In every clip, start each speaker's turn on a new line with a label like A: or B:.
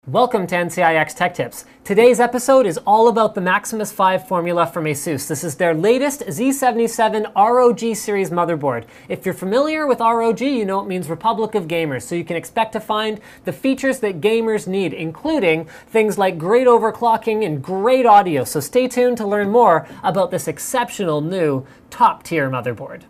A: Welcome to NCIX Tech Tips. Today's episode is all about the Maximus 5 formula from ASUS. This is their latest Z77 ROG series motherboard. If you're familiar with ROG, you know it means Republic of Gamers, so you can expect to find the features that gamers need, including things like great overclocking and great audio. So stay tuned to learn more about this exceptional new top-tier motherboard.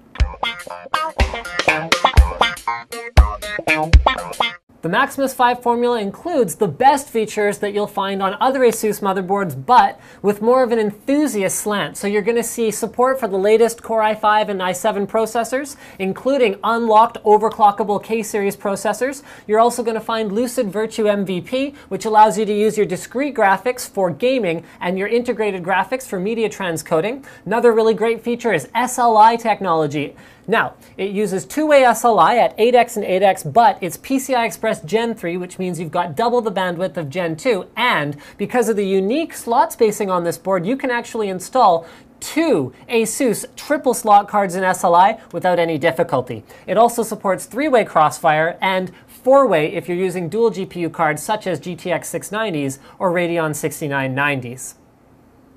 A: The Maximus 5 formula includes the best features that you'll find on other ASUS motherboards, but with more of an enthusiast slant. So you're going to see support for the latest Core i5 and i7 processors, including unlocked overclockable K-series processors. You're also going to find Lucid Virtue MVP, which allows you to use your discrete graphics for gaming and your integrated graphics for media transcoding. Another really great feature is SLI technology. Now, it uses two-way SLI at 8x and 8x, but it's PCI Express Gen 3, which means you've got double the bandwidth of Gen 2, and because of the unique slot spacing on this board, you can actually install two ASUS triple slot cards in SLI without any difficulty. It also supports three-way crossfire and four-way if you're using dual GPU cards such as GTX 690s or Radeon 6990s.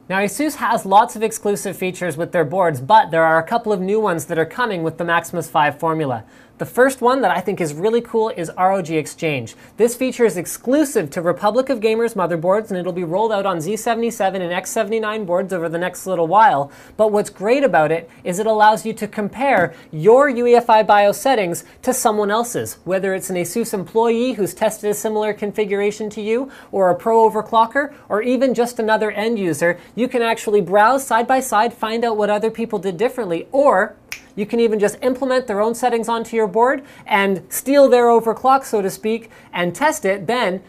A: Now, ASUS has lots of exclusive features with their boards, but there are a couple of new ones that are coming with the Maximus 5 formula. The first one that I think is really cool is ROG Exchange. This feature is exclusive to Republic of Gamers motherboards, and it'll be rolled out on Z77 and X79 boards over the next little while. But what's great about it is it allows you to compare your UEFI BIOS settings to someone else's, whether it's an ASUS employee who's tested a similar configuration to you, or a pro overclocker, or even just another end user. You can actually browse side by side, find out what other people did differently, or you can even just implement their own settings onto your board and steal their overclock, so to speak, and test it. Then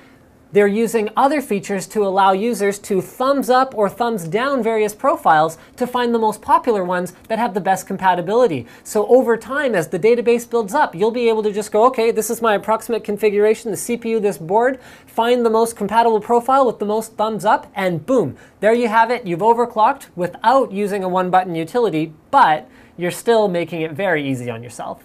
A: they're using other features to allow users to thumbs up or thumbs down various profiles to find the most popular ones that have the best compatibility. So over time, as the database builds up, you'll be able to just go, okay, this is my approximate configuration, the CPU, this board, find the most compatible profile with the most thumbs up, and boom, there you have it. You've overclocked without using a one-button utility, but you're still making it very easy on yourself.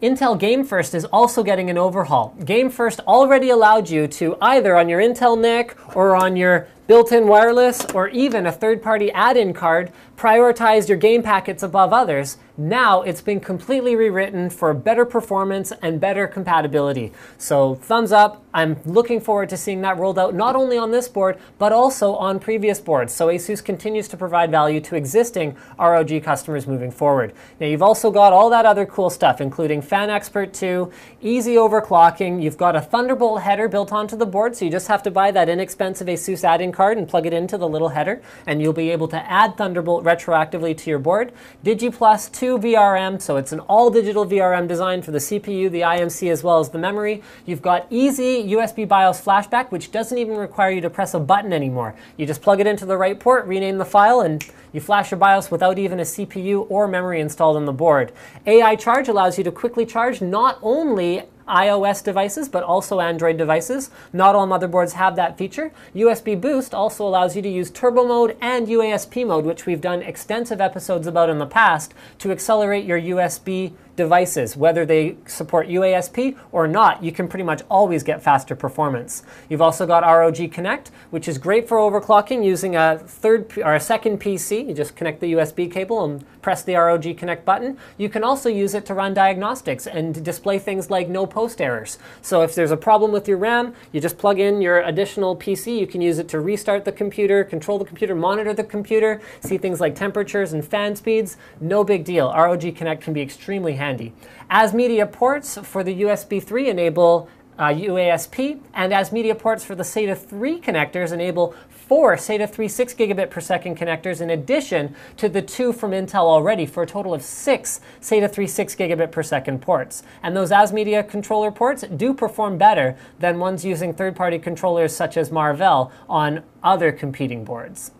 A: Intel Game First is also getting an overhaul. Game First already allowed you to either on your Intel NIC or on your built-in wireless or even a third-party add-in card prioritize your game packets above others. Now it's been completely rewritten for better performance and better compatibility. So thumbs up. I'm looking forward to seeing that rolled out not only on this board, but also on previous boards. So ASUS continues to provide value to existing ROG customers moving forward. Now you've also got all that other cool stuff, including Fan Expert 2, easy overclocking. You've got a Thunderbolt header built onto the board, so you just have to buy that inexpensive ASUS add-in card and plug it into the little header, and you'll be able to add Thunderbolt retroactively to your board. DigiPlus 2 VRM, so it's an all-digital VRM design for the CPU, the IMC, as well as the memory. You've got easy USB BIOS flashback, which doesn't even require you to press a button anymore. You just plug it into the right port, rename the file, and you flash your BIOS without even a CPU or memory installed on the board. AI Charge allows you to quickly charge not only iOS devices, but also Android devices. Not all motherboards have that feature. USB Boost also allows you to use turbo mode and UASP mode, which we've done extensive episodes about in the past, to accelerate your USB devices. Whether they support UASP or not, you can pretty much always get faster performance. You've also got ROG Connect, which is great for overclocking using a second PC. You just connect the USB cable and press the ROG Connect button. You can also use it to run diagnostics and display things like no post errors. So if there's a problem with your RAM, you just plug in your additional PC. You can use it to restart the computer, control the computer, monitor the computer, see things like temperatures and fan speeds. No big deal. ROG Connect can be extremely handy. As media ports for the USB 3 enable UASP, and as media ports for the SATA 3 connectors enable 4 SATA 3 6 gigabit per second connectors in addition to the 2 from Intel already, for a total of 6 SATA 3 6 gigabit per second ports. And those as media controller ports do perform better than ones using third-party controllers such as Marvell on other competing boards.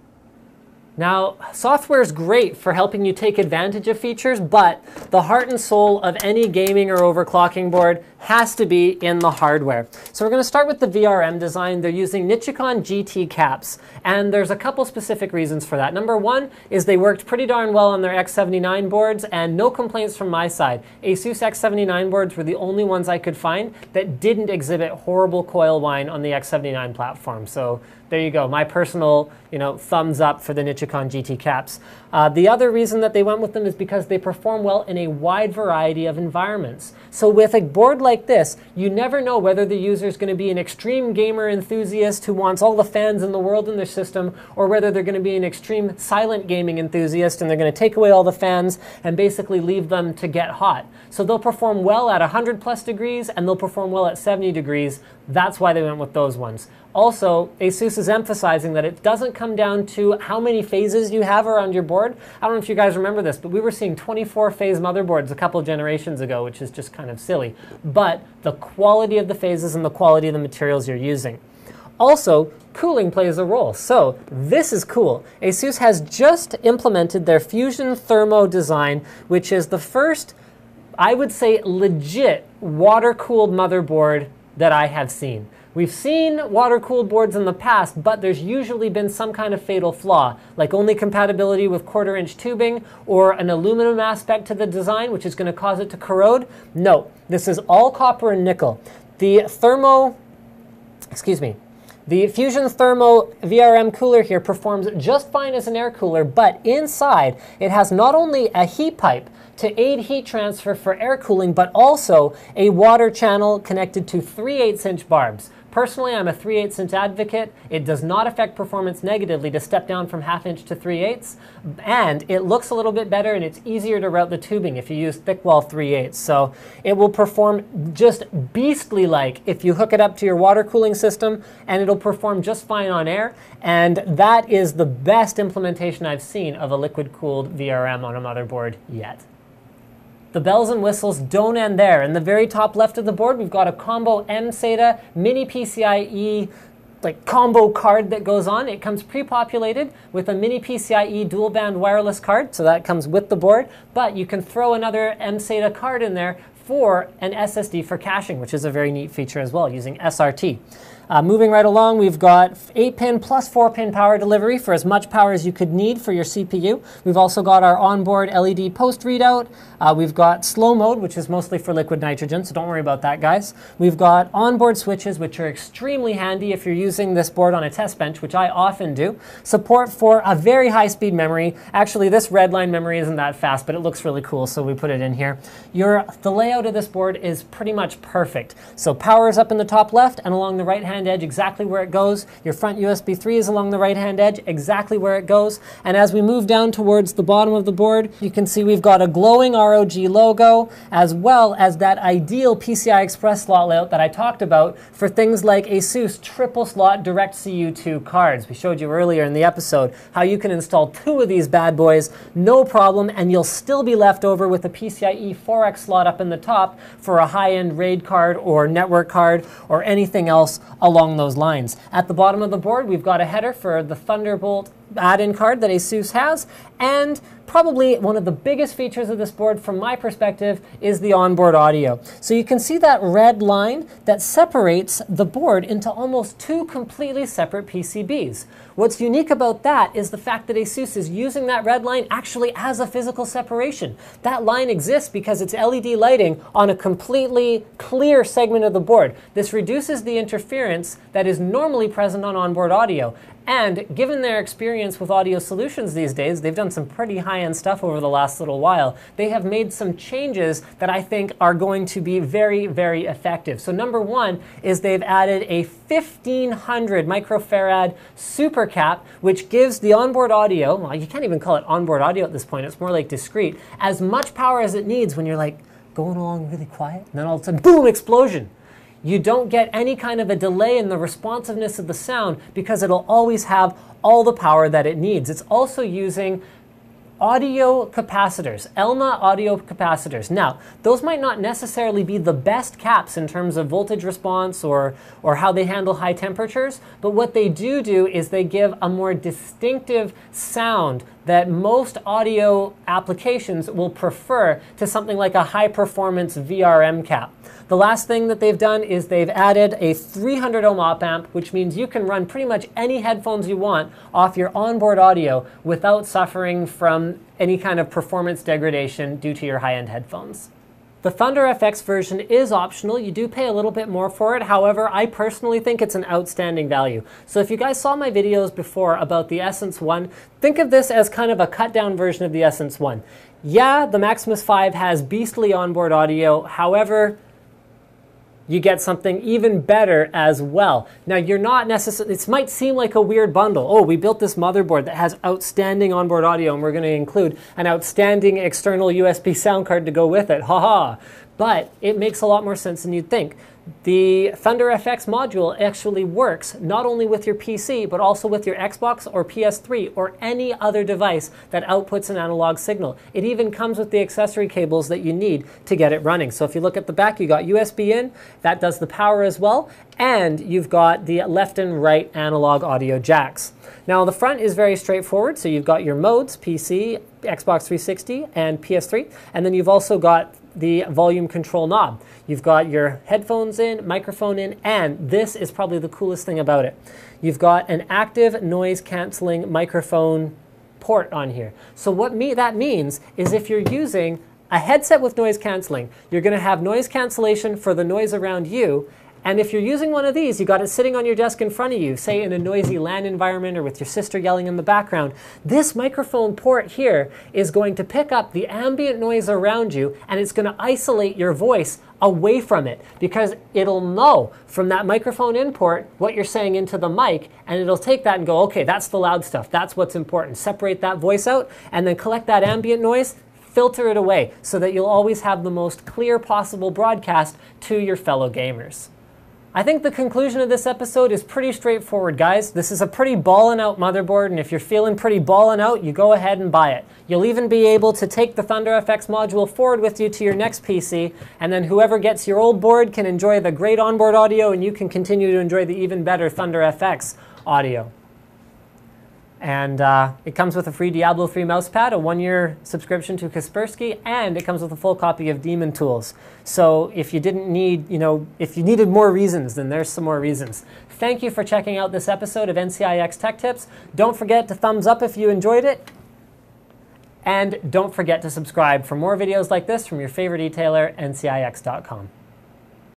A: Now, software is great for helping you take advantage of features, but the heart and soul of any gaming or overclocking board has to be in the hardware. So we're going to start with the VRM design. They're using Nichicon GT caps, and there's a couple specific reasons for that. Number one is they worked pretty darn well on their X79 boards, and no complaints from my side. ASUS X79 boards were the only ones I could find that didn't exhibit horrible coil whine on the X79 platform. So there you go, my personal, thumbs up for the Nichicon GT caps. The other reason that they went with them is because they perform well in a wide variety of environments. So with a board like this, you never know whether the user is going to be an extreme gamer enthusiast who wants all the fans in the world in their system, or whether they're going to be an extreme silent gaming enthusiast and they're going to take away all the fans and basically leave them to get hot. So they'll perform well at 100+ degrees and they'll perform well at 70 degrees. That's why they went with those ones. Also, ASUS is emphasizing that it doesn't come down to how many phases you have around your board. I don't know if you guys remember this, but we were seeing 24-phase motherboards a couple of generations ago, which is just kind of silly. But the quality of the phases and the quality of the materials you're using. Also, cooling plays a role. So this is cool. ASUS has just implemented their Fusion Thermo design, which is the first, I would say, legit water-cooled motherboard that I have seen. We've seen water-cooled boards in the past, but there's usually been some kind of fatal flaw, like only compatibility with 1/4-inch tubing or an aluminum aspect to the design, which is going to cause it to corrode. No, this is all copper and nickel. The Fusion Thermo VRM cooler here performs just fine as an air cooler, but inside it has not only a heat pipe to aid heat transfer for air cooling, but also a water channel connected to 3/8-inch barbs. Personally, I'm a 3/8-inch advocate. It does not affect performance negatively to step down from 1/2 inch to 3/8, and it looks a little bit better and it's easier to route the tubing if you use thick wall 3/8. So it will perform just beastly-like if you hook it up to your water cooling system, and it'll perform just fine on air. And that is the best implementation I've seen of a liquid-cooled VRM on a motherboard yet. The bells and whistles don't end there. In the very top left of the board, we've got a combo M-SATA mini PCIe combo card that goes on. It comes pre-populated with a mini PCIe dual band wireless card, so that comes with the board, but you can throw another M-SATA card in there for an SSD for caching, which is a very neat feature as well, using SRT. Moving right along, we've got 8-pin plus 4-pin power delivery for as much power as you could need for your CPU. We've also got our onboard LED post readout. We've got slow mode, which is mostly for liquid nitrogen, so don't worry about that, guys. We've got onboard switches, which are extremely handy if you're using this board on a test bench, which I often do. Support for a very high-speed memory. Actually, this red line memory isn't that fast, but it looks really cool, so we put it in here. The layout of this board is pretty much perfect. So power is up in the top left, and along the right-hand edge, exactly where it goes. Your front USB 3 is along the right-hand edge, exactly where it goes. And as we move down towards the bottom of the board, you can see we've got a glowing ROG logo, as well as that ideal PCI Express slot layout that I talked about for things like ASUS triple slot DirectCU2 cards. We showed you earlier in the episode how you can install 2 of these bad boys, no problem, and you'll still be left over with a PCIe 4X slot up in the top for a high-end RAID card or network card or anything else along those lines. At the bottom of the board, we've got a header for the Thunderbolt add-in card that ASUS has, and probably one of the biggest features of this board from my perspective is the onboard audio. So you can see that red line that separates the board into almost 2 completely separate PCBs. What's unique about that is the fact that ASUS is using that red line actually as a physical separation. That line exists because it's LED lighting on a completely clear segment of the board. This reduces the interference that is normally present on onboard audio. And given their experience with audio solutions these days, they've done some pretty high-end stuff over the last little while. They have made some changes that I think are going to be very, very effective. So number one is they've added a 1500 microfarad super cap, which gives the onboard audio, well, you can't even call it onboard audio at this point, it's more like discrete, as much power as it needs when you're like going along really quiet, and then all of a sudden, boom, explosion. You don't get any kind of a delay in the responsiveness of the sound because it'll always have all the power that it needs. It's also using audio capacitors, ELNA audio capacitors. Now, those might not necessarily be the best caps in terms of voltage response or how they handle high temperatures, but what they do is they give a more distinctive sound that most audio applications will prefer to something like a high-performance VRM cap. The last thing that they've done is they've added a 300 ohm op amp, which means you can run pretty much any headphones you want off your onboard audio without suffering from any kind of performance degradation due to your high-end headphones. The ThunderFX version is optional. You do pay a little bit more for it. However, I personally think it's an outstanding value. So if you guys saw my videos before about the Essence 1, think of this as kind of a cut-down version of the Essence 1. Yeah, the Maximus 5 has beastly onboard audio. However, you get something even better as well. Now, you're not necessarily, this might seem like a weird bundle. Oh, we built this motherboard that has outstanding onboard audio and we're going to include an outstanding external USB sound card to go with it. Haha. But it makes a lot more sense than you'd think. The ThunderFX module actually works not only with your PC, but also with your Xbox or PS3 or any other device that outputs an analog signal. It even comes with the accessory cables that you need to get it running. So if you look at the back, you got USB in, that does the power as well, and you've got the left and right analog audio jacks. Now the front is very straightforward, so you've got your modes, PC, Xbox 360, and PS3, and then you've also got the volume control knob. You've got your headphones in, microphone in, and this is probably the coolest thing about it. You've got an active noise canceling microphone port on here. So what that means is if you're using a headset with noise canceling, you're going to have noise cancellation for the noise around you. And if you're using one of these, you got it sitting on your desk in front of you, say in a noisy LAN environment or with your sister yelling in the background, this microphone port here is going to pick up the ambient noise around you and it's going to isolate your voice away from it because it'll know from that microphone in port what you're saying into the mic, and it'll take that and go, okay, that's the loud stuff, that's what's important. Separate that voice out and then collect that ambient noise, filter it away so that you'll always have the most clear possible broadcast to your fellow gamers. I think the conclusion of this episode is pretty straightforward, guys. This is a pretty ballin' out motherboard, and if you're feeling pretty ballin' out, you go ahead and buy it. You'll even be able to take the ThunderFX module forward with you to your next PC, and then whoever gets your old board can enjoy the great onboard audio, and you can continue to enjoy the even better ThunderFX audio. And it comes with a free Diablo 3 mousepad, a 1-year subscription to Kaspersky, and it comes with a full copy of Demon Tools. So if you didn't need, if you needed more reasons, then there's some more reasons. Thank you for checking out this episode of NCIX Tech Tips. Don't forget to thumbs up if you enjoyed it. And don't forget to subscribe for more videos like this from your favorite e-tailer, NCIX.com.